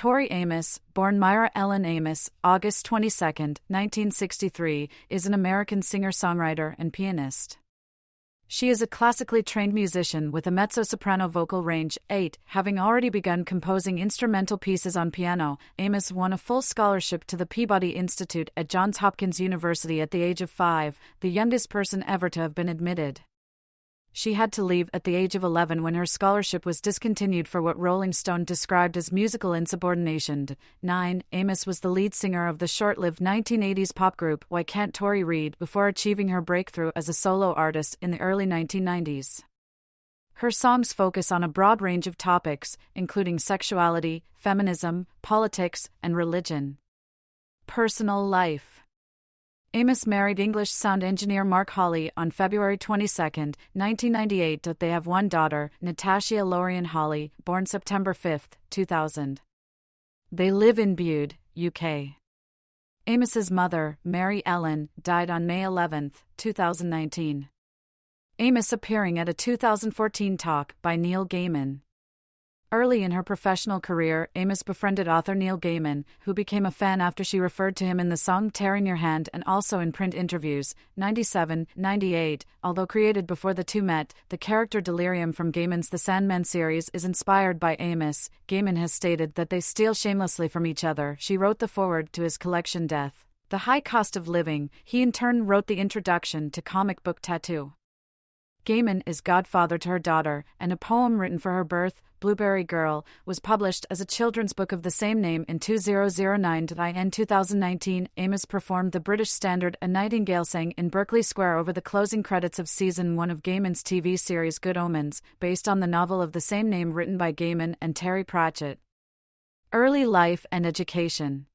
Tori Amos, born Myra Ellen Amos, August 22, 1963, is an American singer-songwriter and pianist. She is a classically trained musician with a mezzo-soprano vocal range 8. Having already begun composing instrumental pieces on piano, Amos won a full scholarship to the Peabody Institute at Johns Hopkins University at the age of 5, the youngest person ever to have been admitted. She had to leave at the age of 11 when her scholarship was discontinued for what Rolling Stone described as musical insubordination. 9. Amos was the lead singer of the short-lived 1980s pop group Why Can't Tori Read before achieving her breakthrough as a solo artist in the early 1990s. Her songs focus on a broad range of topics, including sexuality, feminism, politics, and religion. Personal life. Amos married English sound engineer Mark Hawley on February 22, 1998. They have one daughter, Natasha Lorien Hawley, born September 5, 2000. They live in Bude, UK. Amos's mother, Myra Ellen, died on May 11, 2019. Amos appearing at a 2014 talk by Neil Gaiman. Early in her professional career, Amos befriended author Neil Gaiman, who became a fan after she referred to him in the song Tearing Your Hand and also in print interviews. 97-98. Although created before the two met, the character Delirium from Gaiman's The Sandman series is inspired by Amos. Gaiman has stated that they steal shamelessly from each other. She wrote the foreword to his collection Death, The High Cost of Living. He in turn wrote the introduction to comic book Tattoo. Gaiman is godfather to her daughter, and a poem written for her birth, Blueberry Girl, was published as a children's book of the same name in 2009. In 2019, Amos performed the British standard A Nightingale Sang in Berkeley Square over the closing credits of Season 1 of Gaiman's TV series Good Omens, based on the novel of the same name written by Gaiman and Terry Pratchett. Early life and education.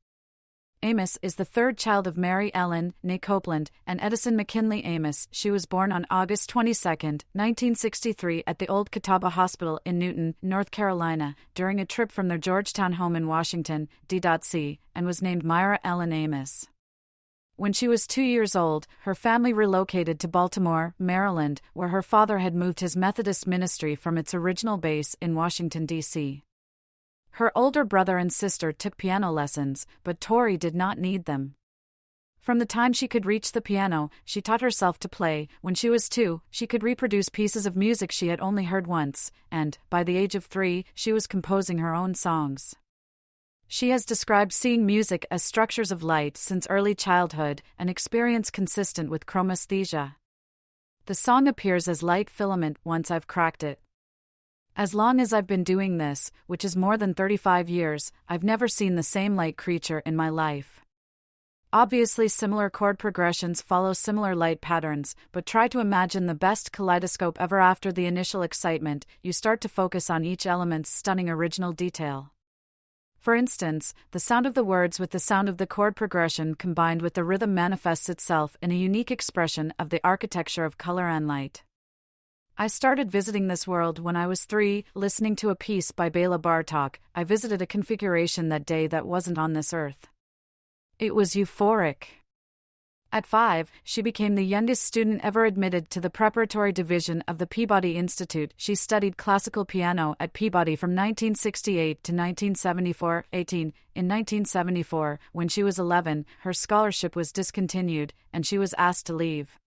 Amos is the third child of Mary Ellen, née Copeland, and Edison McKinley Amos. She was born on August 22, 1963 at the Old Catawba Hospital in Newton, North Carolina, during a trip from their Georgetown home in Washington, D.C., and was named Myra Ellen Amos. When she was 2 years old, her family relocated to Baltimore, Maryland, where her father had moved his Methodist ministry from its original base in Washington, D.C. Her older brother and sister took piano lessons, but Tori did not need them. From the time she could reach the piano, she taught herself to play. When she was 2, she could reproduce pieces of music she had only heard once, and, by the age of 3, she was composing her own songs. She has described seeing music as structures of light since early childhood, an experience consistent with chromesthesia. The song appears as light filament once I've cracked it. As long as I've been doing this, which is more than 35 years, I've never seen the same light creature in my life. Obviously, similar chord progressions follow similar light patterns, but try to imagine the best kaleidoscope ever. After the initial excitement, you start to focus on each element's stunning original detail. For instance, the sound of the words with the sound of the chord progression combined with the rhythm manifests itself in a unique expression of the architecture of color and light. I started visiting this world when I was 3, listening to a piece by Bela Bartok. I visited a configuration that day that wasn't on this earth. It was euphoric. At 5, she became the youngest student ever admitted to the preparatory division of the Peabody Institute. She studied classical piano at Peabody from 1968 to 1974. 18. In 1974, when she was 11, her scholarship was discontinued, and she was asked to leave.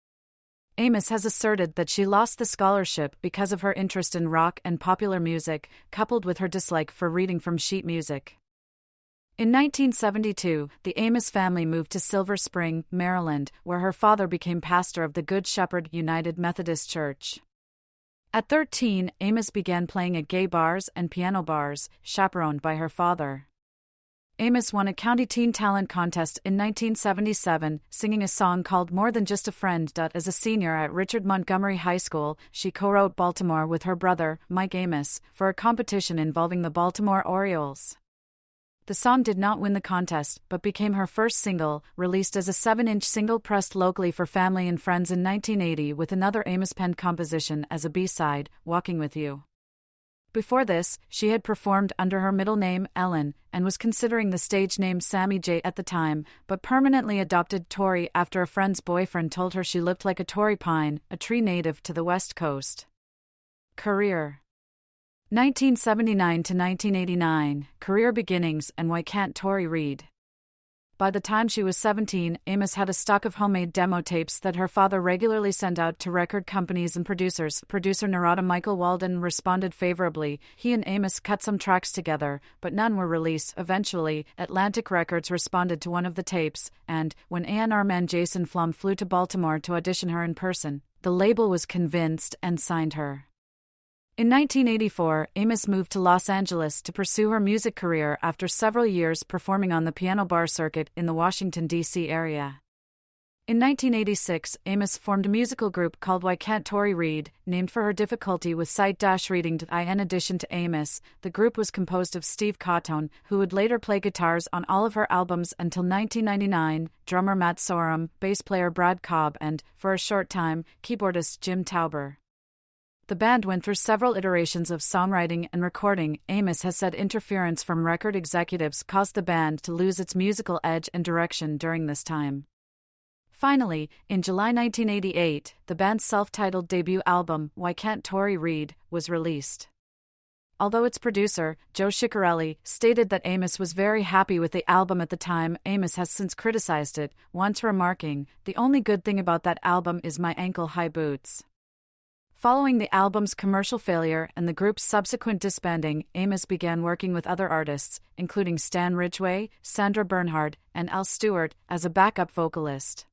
Amos has asserted that she lost the scholarship because of her interest in rock and popular music, coupled with her dislike for reading from sheet music. In 1972, the Amos family moved to Silver Spring, Maryland, where her father became pastor of the Good Shepherd United Methodist Church. At 13, Amos began playing at gay bars and piano bars, chaperoned by her father. Amos won a County Teen Talent Contest in 1977, singing a song called More Than Just a Friend. As a senior at Richard Montgomery High School, she co-wrote Baltimore with her brother, Mike Amos, for a competition involving the Baltimore Orioles. The song did not win the contest, but became her first single, released as a 7-inch single pressed locally for family and friends in 1980 with another Amos-penned composition as a B-side, Walking With You. Before this, she had performed under her middle name, Ellen, and was considering the stage name Sammy J at the time, but permanently adopted Tori after a friend's boyfriend told her she looked like a Torrey pine, a tree native to the West Coast. Career. 1979 to 1989, Career Beginnings and Why Can't Tori Read? By the time she was 17, Amos had a stock of homemade demo tapes that her father regularly sent out to record companies and producers. Producer Narada Michael Walden responded favorably. He and Amos cut some tracks together, but none were released. Eventually, Atlantic Records responded to one of the tapes, and, when A&R man Jason Flum flew to Baltimore to audition her in person, the label was convinced and signed her. In 1984, Amos moved to Los Angeles to pursue her music career after several years performing on the piano bar circuit in the Washington, D.C. area. In 1986, Amos formed a musical group called Why Can't Tori Read, named for her difficulty with sight-reading. In addition to Amos, the group was composed of Steve Cotton, who would later play guitars on all of her albums until 1999, drummer Matt Sorum, bass player Brad Cobb, and, for a short time, keyboardist Jim Tauber. The band went through several iterations of songwriting and recording. Amos has said interference from record executives caused the band to lose its musical edge and direction during this time. Finally, in July 1988, the band's self-titled debut album, Why Can't Tori Read, was released. Although its producer, Joe Ciccarelli, stated that Amos was very happy with the album at the time, Amos has since criticized it, once remarking, "The only good thing about that album is my ankle-high boots." Following the album's commercial failure and the group's subsequent disbanding, Amos began working with other artists, including Stan Ridgway, Sandra Bernhard, and Al Stewart, as a backup vocalist.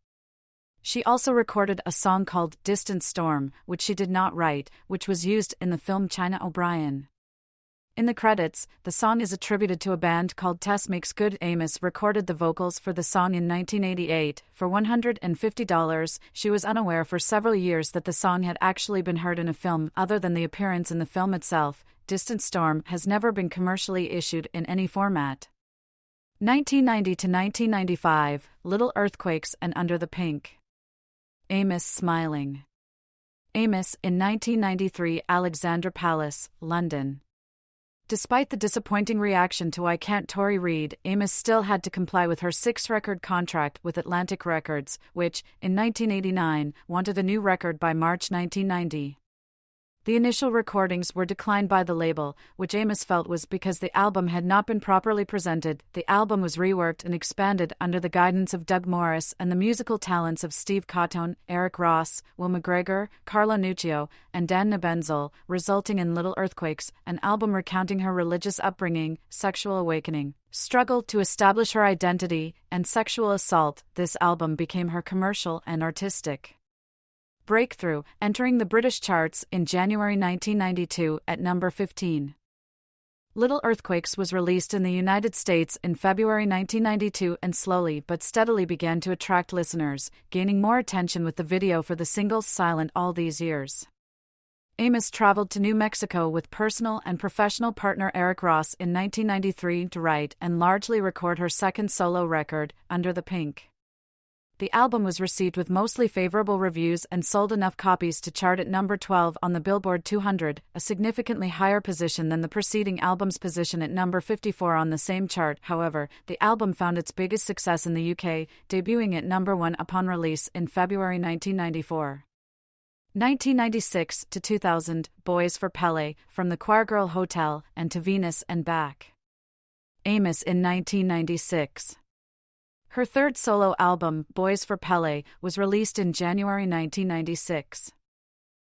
She also recorded a song called Distant Storm, which she did not write, which was used in the film China O'Brien. In the credits, the song is attributed to a band called Tess Makes Good. Amos recorded the vocals for the song in 1988 for $150. She was unaware for several years that the song had actually been heard in a film. Other than the appearance in the film itself, Distant Storm has never been commercially issued in any format. 1990 to 1995, Little Earthquakes and Under the Pink. Amos smiling. Amos in 1993, Alexandra Palace, London. Despite the disappointing reaction to Why Can't Tori Read, Amos still had to comply with her 6-record contract with Atlantic Records, which, in 1989, wanted a new record by March 1990. The initial recordings were declined by the label, which Amos felt was because the album had not been properly presented. The album was reworked and expanded under the guidance of Doug Morris and the musical talents of Steve Cotton, Eric Ross, Will McGregor, Carla Nuccio, and Dan Nebenzel, resulting in Little Earthquakes, an album recounting her religious upbringing, sexual awakening, struggle to establish her identity, and sexual assault. This album became her commercial and artistic breakthrough, entering the British charts in January 1992 at number 15. Little Earthquakes was released in the United States in February 1992 and slowly but steadily began to attract listeners, gaining more attention with the video for the single Silent all these years. Amos traveled to New Mexico with personal and professional partner Eric Ross in 1993 to write and largely record her second solo record, Under the Pink. The album was received with mostly favorable reviews and sold enough copies to chart at number 12 on the Billboard 200, a significantly higher position than the preceding album's position at number 54 on the same chart. However, the album found its biggest success in the UK, debuting at number 1 upon release in February 1994. 1996 to 2000, Boys for Pele, From the Choirgirl Hotel, and To Venus and Back. Amos in 1996. Her third solo album, Boys for Pele, was released in January 1996.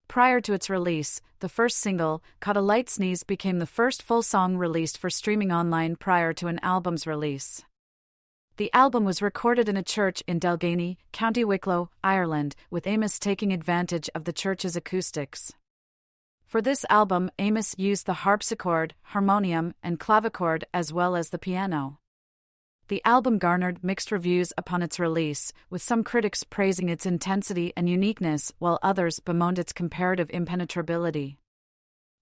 Prior to its release, the first single, Caught a Light Sneeze, became the first full song released for streaming online prior to an album's release. The album was recorded in a church in Delgany, County Wicklow, Ireland, with Amos taking advantage of the church's acoustics. For this album, Amos used the harpsichord, harmonium, and clavichord as well as the piano. The album garnered mixed reviews upon its release, with some critics praising its intensity and uniqueness while others bemoaned its comparative impenetrability.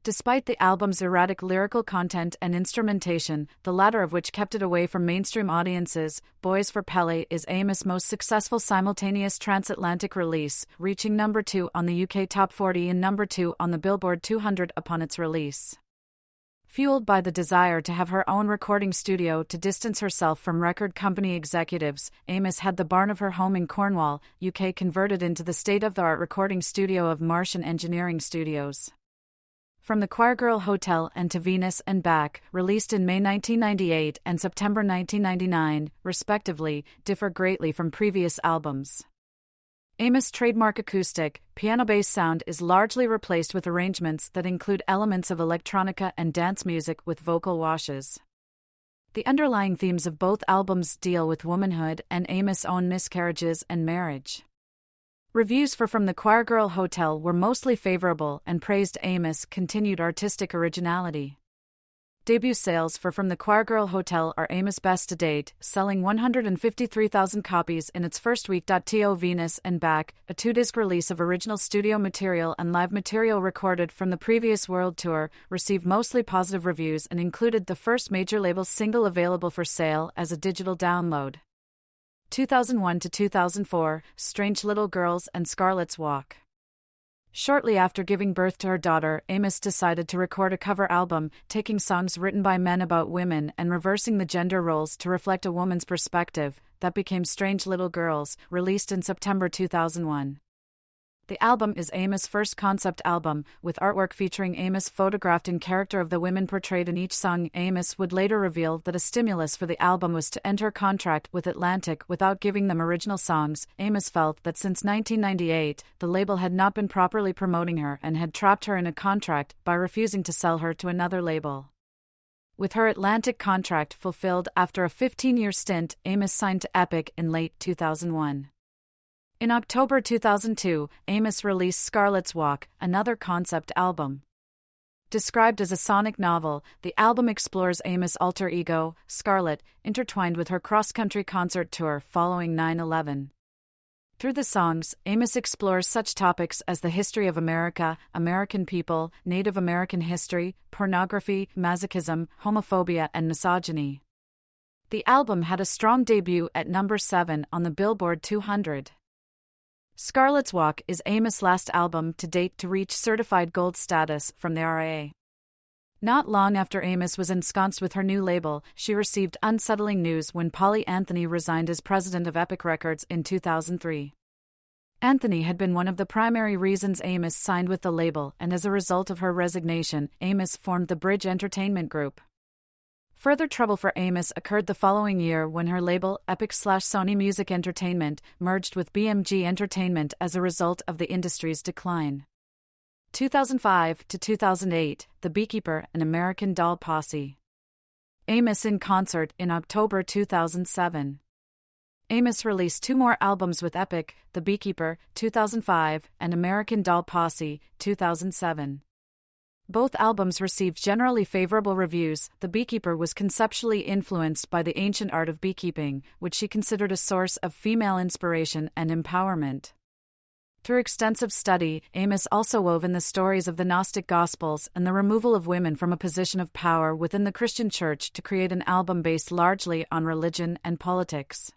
Despite the album's erratic lyrical content and instrumentation, the latter of which kept it away from mainstream audiences, Boys for Pele is Amos' most successful simultaneous transatlantic release, reaching number 2 on the UK Top 40 and number 2 on the Billboard 200 upon its release. Fueled by the desire to have her own recording studio to distance herself from record company executives, Amos had the barn of her home in Cornwall, UK converted into the state-of-the-art recording studio of Martian Engineering Studios. From the Choir Girl Hotel and To Venus and Back, released in May 1998 and September 1999, respectively, differ greatly from previous albums. Amos' trademark acoustic, piano-bass sound is largely replaced with arrangements that include elements of electronica and dance music with vocal washes. The underlying themes of both albums deal with womanhood and Amos' own miscarriages and marriage. Reviews for From the Choir Girl Hotel were mostly favorable and praised Amos' continued artistic originality. Debut sales for From the Choir Girl Hotel are Amos' best to date, selling 153,000 copies in its first week. To Venus and Back, a 2-disc release of original studio material and live material recorded from the previous world tour, received mostly positive reviews and included the first major label single available for sale as a digital download. 2001 to 2004, Strange Little Girls and Scarlet's Walk. Shortly after giving birth to her daughter, Amos decided to record a cover album, taking songs written by men about women and reversing the gender roles to reflect a woman's perspective, that became Strange Little Girls, released in September 2001. The album is Amos' first concept album, with artwork featuring Amos photographed in character of the women portrayed in each song. Amos would later reveal that a stimulus for the album was to enter contract with Atlantic without giving them original songs. Amos felt that since 1998, the label had not been properly promoting her and had trapped her in a contract by refusing to sell her to another label. With her Atlantic contract fulfilled after a 15-year stint, Amos signed to Epic in late 2001. In October 2002, Amos released Scarlet's Walk, another concept album. Described as a sonic novel, the album explores Amos' alter ego, Scarlet, intertwined with her cross-country concert tour following 9/11. Through the songs, Amos explores such topics as the history of America, American people, Native American history, pornography, masochism, homophobia, and misogyny. The album had a strong debut at number 7 on the Billboard 200. Scarlet's Walk is Amos' last album to date to reach certified gold status from the RIAA. Not long after Amos was ensconced with her new label, she received unsettling news when Polly Anthony resigned as president of Epic Records in 2003. Anthony had been one of the primary reasons Amos signed with the label, and as a result of her resignation, Amos formed the Bridge Entertainment Group. Further trouble for Amos occurred the following year when her label, Epic/Sony Music Entertainment, merged with BMG Entertainment as a result of the industry's decline. 2005 to 2008, The Beekeeper and American Doll Posse. Amos in concert in October 2007. Amos released 2 more albums with Epic, The Beekeeper, 2005, and American Doll Posse, 2007. Both albums received generally favorable reviews. The Beekeeper was conceptually influenced by the ancient art of beekeeping, which she considered a source of female inspiration and empowerment. Through extensive study, Amos also wove in the stories of the Gnostic Gospels and the removal of women from a position of power within the Christian Church to create an album based largely on religion and politics.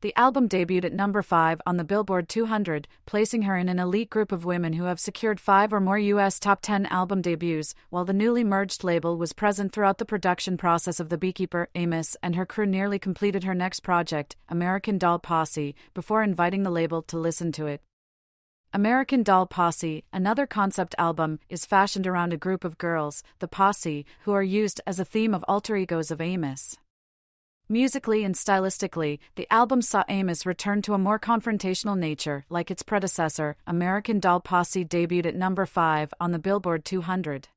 The album debuted at number 5 on the Billboard 200, placing her in an elite group of women who have secured 5 or more U.S. top 10 album debuts. While the newly merged label was present throughout the production process of The Beekeeper, Amos and her crew nearly completed her next project, American Doll Posse, before inviting the label to listen to it. American Doll Posse, another concept album, is fashioned around a group of girls, the Posse, who are used as a theme of alter egos of Amos. Musically and stylistically, the album saw Amos return to a more confrontational nature. Like its predecessor, American Doll Posse debuted at number 5 on the Billboard 200.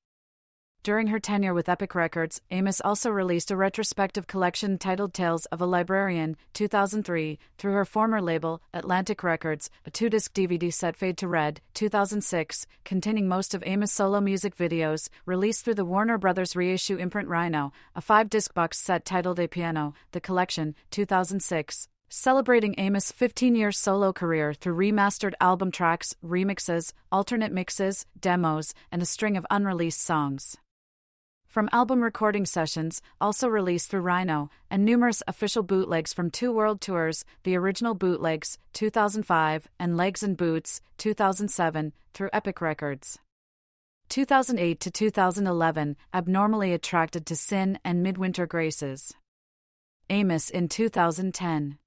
During her tenure with Epic Records, Amos also released a retrospective collection titled Tales of a Librarian, 2003, through her former label, Atlantic Records, a 2-disc DVD set Fade to Red, 2006, containing most of Amos' solo music videos, released through the Warner Brothers reissue imprint Rhino, a 5-disc box set titled A Piano, The Collection, 2006. Celebrating Amos' 15-year solo career through remastered album tracks, remixes, alternate mixes, demos, and a string of unreleased songs. From album recording sessions, also released through Rhino, and numerous official bootlegs from 2 world tours, the original bootlegs, 2005, and Legs and Boots, 2007, through Epic Records. 2008 to 2011, Abnormally Attracted to Sin and Midwinter Graces. Amos in 2010.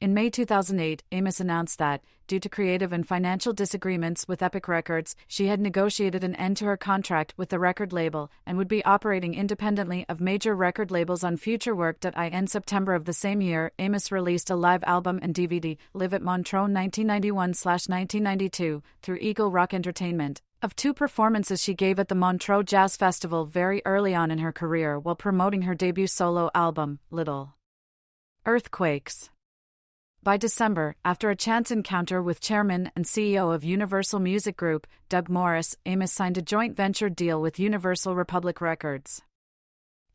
In May 2008, Amos announced that, due to creative and financial disagreements with Epic Records, she had negotiated an end to her contract with the record label and would be operating independently of major record labels on future work. In September of the same year, Amos released a live album and DVD, Live at Montreux 1991-1992, through Eagle Rock Entertainment, of 2 performances she gave at the Montreux Jazz Festival very early on in her career while promoting her debut solo album, Little Earthquakes. By December, after a chance encounter with chairman and CEO of Universal Music Group, Doug Morris, Amos signed a joint venture deal with Universal Republic Records.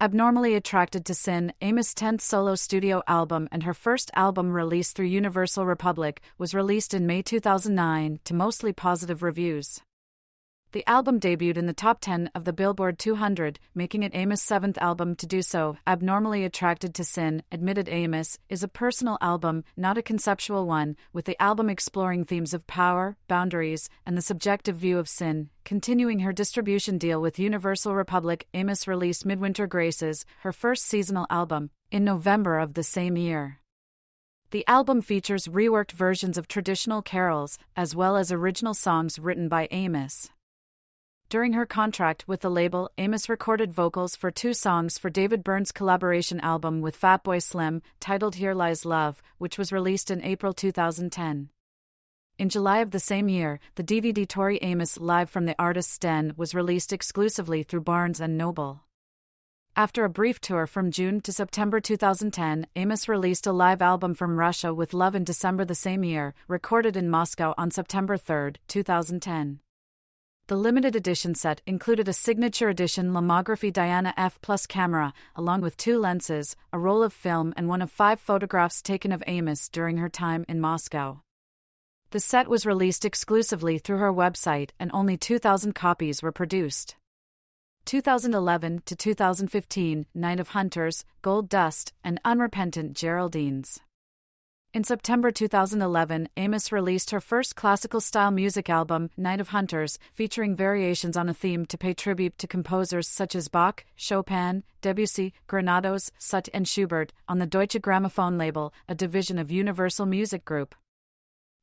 Abnormally Attracted to Sin, Amos' 10th solo studio album and her first album released through Universal Republic, was released in May 2009 to mostly positive reviews. The album debuted in the top 10 of the Billboard 200, making it Amos' 7th album to do so. Abnormally Attracted to Sin, admitted Amos, is a personal album, not a conceptual one, with the album exploring themes of power, boundaries, and the subjective view of sin. Continuing her distribution deal with Universal Republic, Amos released Midwinter Graces, her first seasonal album, in November of the same year. The album features reworked versions of traditional carols, as well as original songs written by Amos. During her contract with the label, Amos recorded vocals for 2 songs for David Byrne's collaboration album with Fatboy Slim, titled Here Lies Love, which was released in April 2010. In July of the same year, the DVD Tori Amos Live from the Artist's Den was released exclusively through Barnes & Noble. After a brief tour from June to September 2010, Amos released a live album from Russia with Love in December the same year, recorded in Moscow on September 3, 2010. The limited edition set included a signature edition Lomography Diana F Plus camera, along with 2 lenses, a roll of film and one of 5 photographs taken of Amos during her time in Moscow. The set was released exclusively through her website and only 2,000 copies were produced. 2011 to 2015, Night of Hunters, Gold Dust, and Unrepentant Geraldines. In September 2011, Amos released her first classical-style music album, Night of Hunters, featuring variations on a theme to pay tribute to composers such as Bach, Chopin, Debussy, Granados, Sut and Schubert, on the Deutsche Grammophon label, a division of Universal Music Group.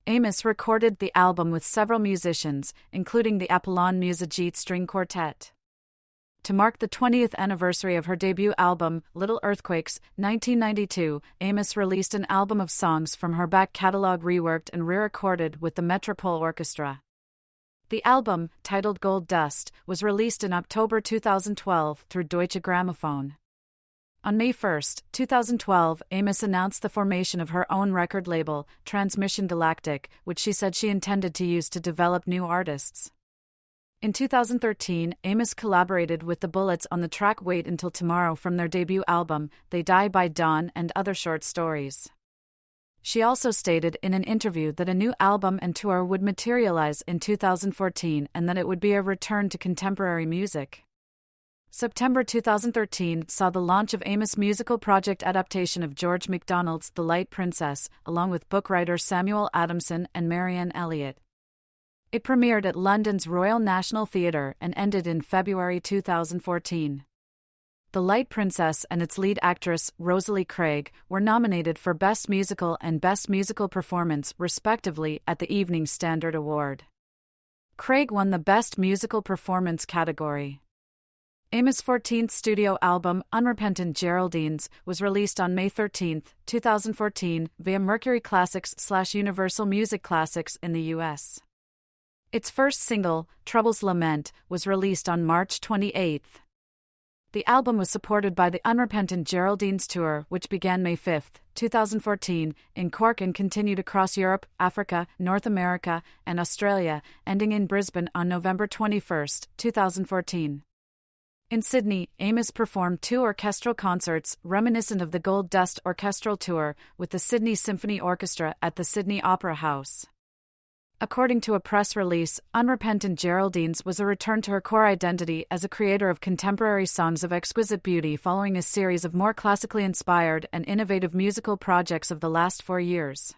Amos recorded the album with several musicians, including the Apollon Music String Quartet. To mark the 20th anniversary of her debut album, Little Earthquakes, 1992, Amos released an album of songs from her back catalog reworked and re-recorded with the Metropole Orchestra. The album, titled Gold Dust, was released in October 2012 through Deutsche Grammophon. On May 1, 2012, Amos announced the formation of her own record label, Transmission Galactic, which she said she intended to use to develop new artists. In 2013, Amos collaborated with the Bullets on the track Wait Until Tomorrow from their debut album, They Die by Dawn, and other short stories. She also stated in an interview that a new album and tour would materialize in 2014 and that it would be a return to contemporary music. September 2013 saw the launch of Amos' musical project adaptation of George MacDonald's The Light Princess, along with book writer Samuel Adamson and Marianne Elliott. It premiered at London's Royal National Theatre and ended in February 2014. The Light Princess and its lead actress, Rosalie Craig, were nominated for Best Musical and Best Musical Performance, respectively, at the Evening Standard Award. Craig won the Best Musical Performance category. Amos' 14th studio album, Unrepentant Geraldines, was released on May 13, 2014, via Mercury Classics/Universal Music Classics in the U.S. Its first single, Trouble's Lament, was released on March 28. The album was supported by the Unrepentant Geraldines Tour, which began May 5, 2014, in Cork and continued across Europe, Africa, North America, and Australia, ending in Brisbane on November 21, 2014. In Sydney, Amos performed 2 orchestral concerts, reminiscent of the Gold Dust Orchestral Tour, with the Sydney Symphony Orchestra at the Sydney Opera House. According to a press release, Unrepentant Geraldines was a return to her core identity as a creator of contemporary songs of exquisite beauty following a series of more classically inspired and innovative musical projects of the last 4 years.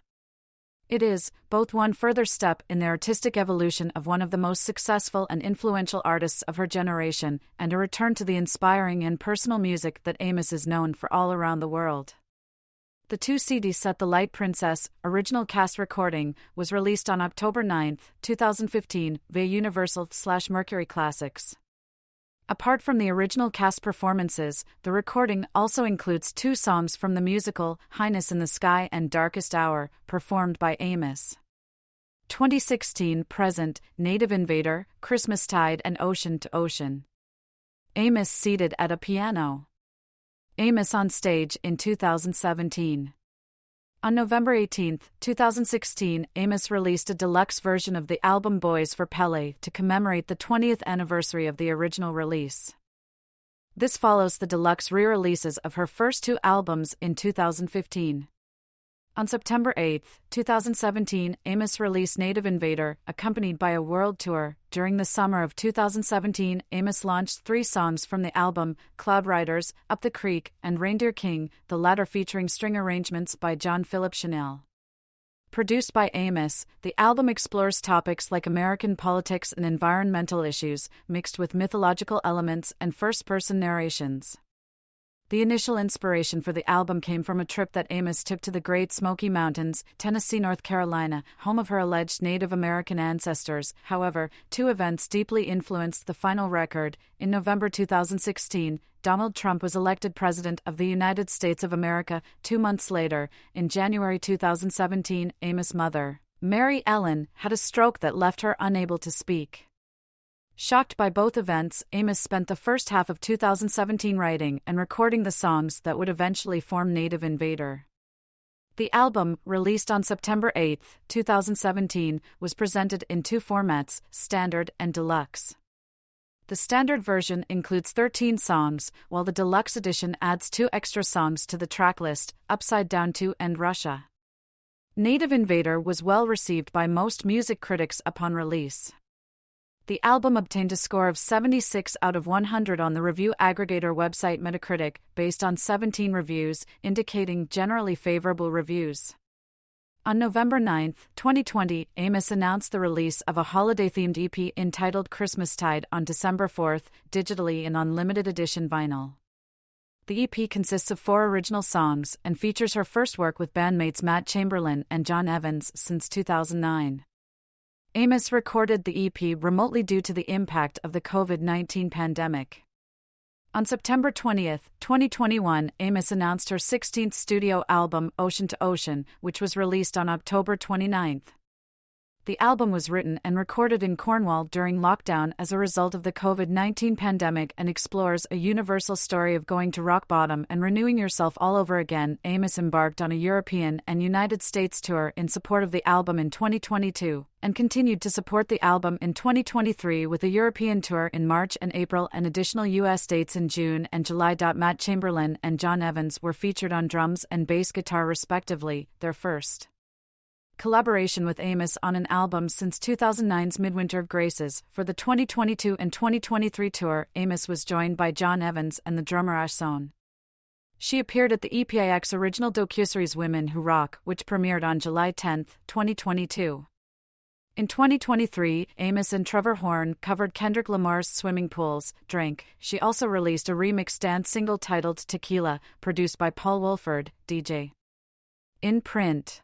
It is, both one further step in the artistic evolution of one of the most successful and influential artists of her generation, and a return to the inspiring and personal music that Amos is known for all around the world. The 2-CD set The Light Princess original cast recording was released on October 9, 2015 via Universal/Mercury Classics. Apart from the original cast performances, the recording also includes 2 songs from the musical Highness in the Sky and Darkest Hour, performed by Amos. 2016 present, Native Invader, Christmastide and Ocean to Ocean. Amos seated at a piano. Amos on stage in 2017. On November 18, 2016, Amos released a deluxe version of the album Boys for Pele to commemorate the 20th anniversary of the original release. This follows the deluxe re-releases of her first 2 albums in 2015. On September 8, 2017, Amos released Native Invader, accompanied by a world tour. During the summer of 2017, Amos launched 3 songs from the album, Cloud Riders, Up the Creek, and Reindeer King, the latter featuring string arrangements by John Philip Chanel. Produced by Amos, the album explores topics like American politics and environmental issues, mixed with mythological elements and first-person narrations. The initial inspiration for the album came from a trip that Amos took to the Great Smoky Mountains, Tennessee, North Carolina, home of her alleged Native American ancestors. However, 2 events deeply influenced the final record. In November 2016, Donald Trump was elected President of the United States of America. 2 months later, in January 2017, Amos' mother, Myra Ellen, had a stroke that left her unable to speak. Shocked by both events, Amos spent the first half of 2017 writing and recording the songs that would eventually form Native Invader. The album, released on September 8, 2017, was presented in 2 formats, Standard and Deluxe. The standard version includes 13 songs, while the deluxe edition adds 2 extra songs to the tracklist, Upside Down 2 and Russia. Native Invader was well received by most music critics upon release. The album obtained a score of 76 out of 100 on the review aggregator website Metacritic, based on 17 reviews, indicating generally favorable reviews. On November 9, 2020, Amos announced the release of a holiday-themed EP entitled Christmastide on December 4, digitally and on limited edition vinyl. The EP consists of 4 original songs and features her first work with bandmates Matt Chamberlain and John Evans since 2009. Amos recorded the EP remotely due to the impact of the COVID-19 pandemic. On September 20, 2021, Amos announced her 16th studio album, Ocean to Ocean, which was released on October 29. The album was written and recorded in Cornwall during lockdown as a result of the COVID-19 pandemic and explores a universal story of going to rock bottom and renewing yourself all over again. Amos embarked on a European and United States tour in support of the album in 2022, and continued to support the album in 2023 with a European tour in March and April and additional U.S. dates in June and July. Matt Chamberlain and John Evans were featured on drums and bass guitar respectively, their first collaboration with Amos on an album since 2009's Midwinter Graces. For the 2022 and 2023 tour, Amos was joined by John Evans and the drummer Ashson. She appeared at the EPIX original docuseries Women Who Rock, which premiered on July 10, 2022. In 2023, Amos and Trevor Horn covered Kendrick Lamar's Swimming Pools, Drink. She also released a remix dance single titled Tequila, produced by Paul Wolford, DJ. In print,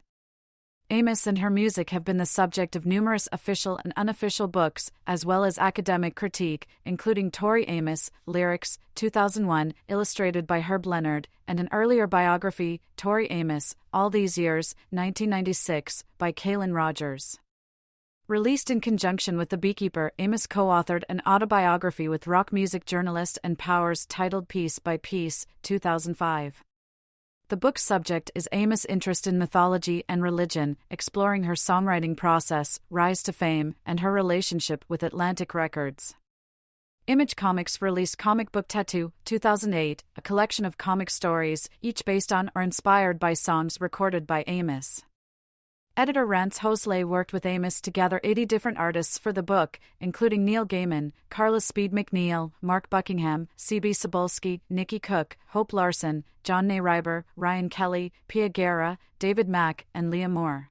Amos and her music have been the subject of numerous official and unofficial books, as well as academic critique, including Tori Amos, Lyrics, 2001, illustrated by Herb Leonard, and an earlier biography, Tori Amos, All These Years, 1996, by Kaylin Rogers. Released in conjunction with The Beekeeper, Amos co-authored an autobiography with rock music journalist and Powers titled Piece by Piece, 2005. The book's subject is Amos' interest in mythology and religion, exploring her songwriting process, rise to fame, and her relationship with Atlantic Records. Image Comics released Comic Book Tattoo, 2008, a collection of comic stories, each based on or inspired by songs recorded by Amos. Editor Rance Hosley worked with Amos to gather 80 different artists for the book, including Neil Gaiman, Carla Speed McNeil, Mark Buckingham, C.B. Cebulski, Nikki Cook, Hope Larson, John Nayriber, Ryan Kelly, Pia Guerra, David Mack, and Leah Moore.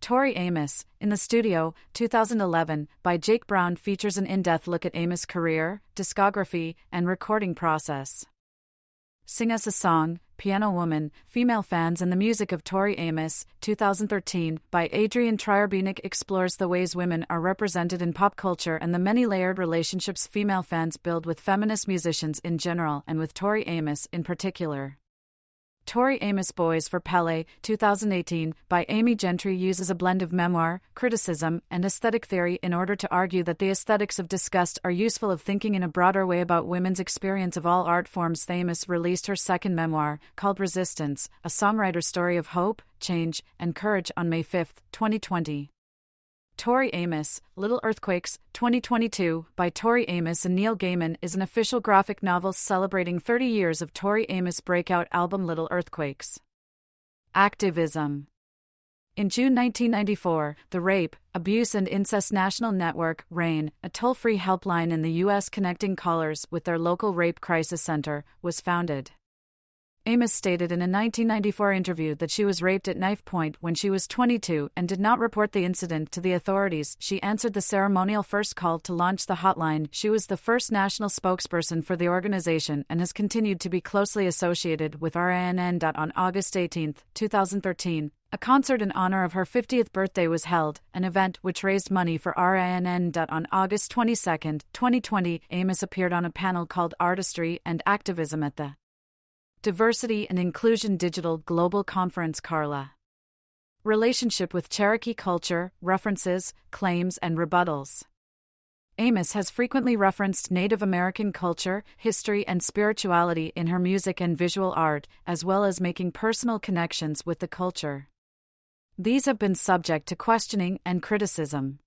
Tori Amos, in the Studio, 2011, by Jake Brown features an in-depth look at Amos' career, discography, and recording process. Sing Us a Song, Piano Woman, Female Fans and the Music of Tori Amos, 2013, by Adrian Trier-Bienick explores the ways women are represented in pop culture and the many layered relationships female fans build with feminist musicians in general and with Tori Amos in particular. Tori Amos Boys for Pele, 2018, by Amy Gentry uses a blend of memoir, criticism, and aesthetic theory in order to argue that the aesthetics of disgust are useful of thinking in a broader way about women's experience of all art forms. Amos released her second memoir, called Resistance, a songwriter's story of hope, change, and courage on May 5, 2020. Tori Amos, Little Earthquakes, 2022, by Tori Amos and Neil Gaiman is an official graphic novel celebrating 30 years of Tori Amos' breakout album Little Earthquakes. Activism. In June 1994, the Rape, Abuse and Incest National Network, RAIN, a toll-free helpline in the U.S. connecting callers with their local rape crisis center, was founded. Amos stated in a 1994 interview that she was raped at knife point when she was 22 and did not report the incident to the authorities. She answered the ceremonial first call to launch the hotline. She was the first national spokesperson for the organization and has continued to be closely associated with RINN. On August 18, 2013, a concert in honor of her 50th birthday was held, an event which raised money for RINN. On August 22, 2020, Amos appeared on a panel called Artistry and Activism at the Diversity and Inclusion Digital Global Conference Carla. Relationship with Cherokee culture, references, claims and rebuttals. Amos has frequently referenced Native American culture, history and spirituality in her music and visual art, as well as making personal connections with the culture. These have been subject to questioning and criticism.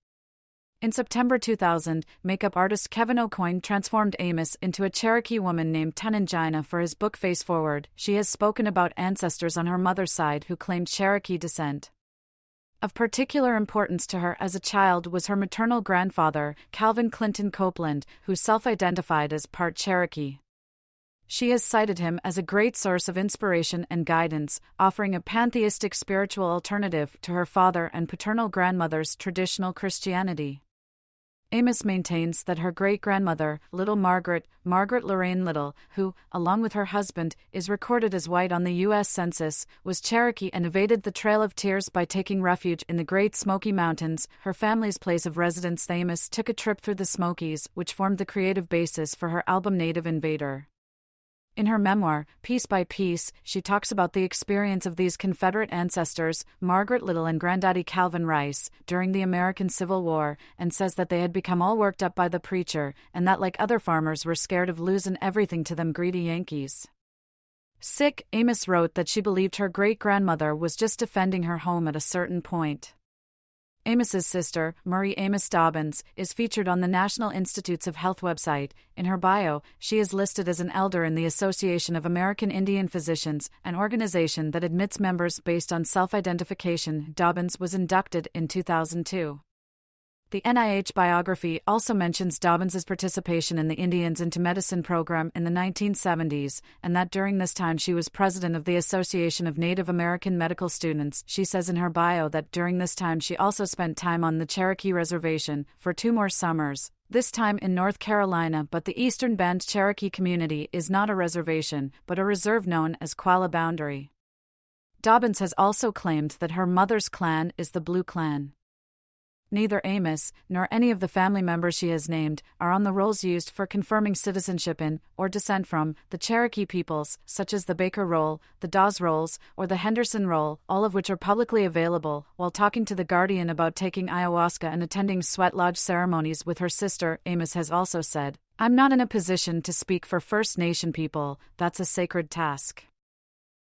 In September 2000, makeup artist Kevin Aucoin transformed Amos into a Cherokee woman named Tanangina for his book Face Forward. She has spoken about ancestors on her mother's side who claimed Cherokee descent. Of particular importance to her as a child was her maternal grandfather, Calvin Clinton Copeland, who self-identified as part Cherokee. She has cited him as a great source of inspiration and guidance, offering a pantheistic spiritual alternative to her father and paternal grandmother's traditional Christianity. Amos maintains that her great-grandmother, Little Margaret Lorraine Little, who, along with her husband, is recorded as white on the U.S. Census, was Cherokee and evaded the Trail of Tears by taking refuge in the Great Smoky Mountains, her family's place of residence. Amos took a trip through the Smokies, which formed the creative basis for her album Native Invader. In her memoir, Piece by Piece, she talks about the experience of these Confederate ancestors, Margaret Little and Granddaddy Calvin Rice, during the American Civil War, and says that they had become all worked up by the preacher, and that like other farmers were scared of losing everything to them greedy Yankees. Amos wrote that she believed her great-grandmother was just defending her home at a certain point. Amos's sister, Myra Amos Dobbins, is featured on the National Institutes of Health website. In her bio, she is listed as an elder in the Association of American Indian Physicians, an organization that admits members based on self-identification. Dobbins was inducted in 2002. The NIH biography also mentions Dobbins's participation in the Indians into Medicine program in the 1970s, and that during this time she was president of the Association of Native American Medical Students. She says in her bio that during this time she also spent time on the Cherokee Reservation for 2 more summers, this time in North Carolina. But the Eastern Band Cherokee community is not a reservation, but a reserve known as Qualla Boundary. Dobbins has also claimed that her mother's clan is the Blue Clan. Neither Amos, nor any of the family members she has named, are on the rolls used for confirming citizenship in, or descent from, the Cherokee peoples, such as the Baker Roll, the Dawes Rolls, or the Henderson Roll, all of which are publicly available. While talking to The Guardian about taking ayahuasca and attending sweat lodge ceremonies with her sister, Amos has also said, "I'm not in a position to speak for First Nation people, that's a sacred task."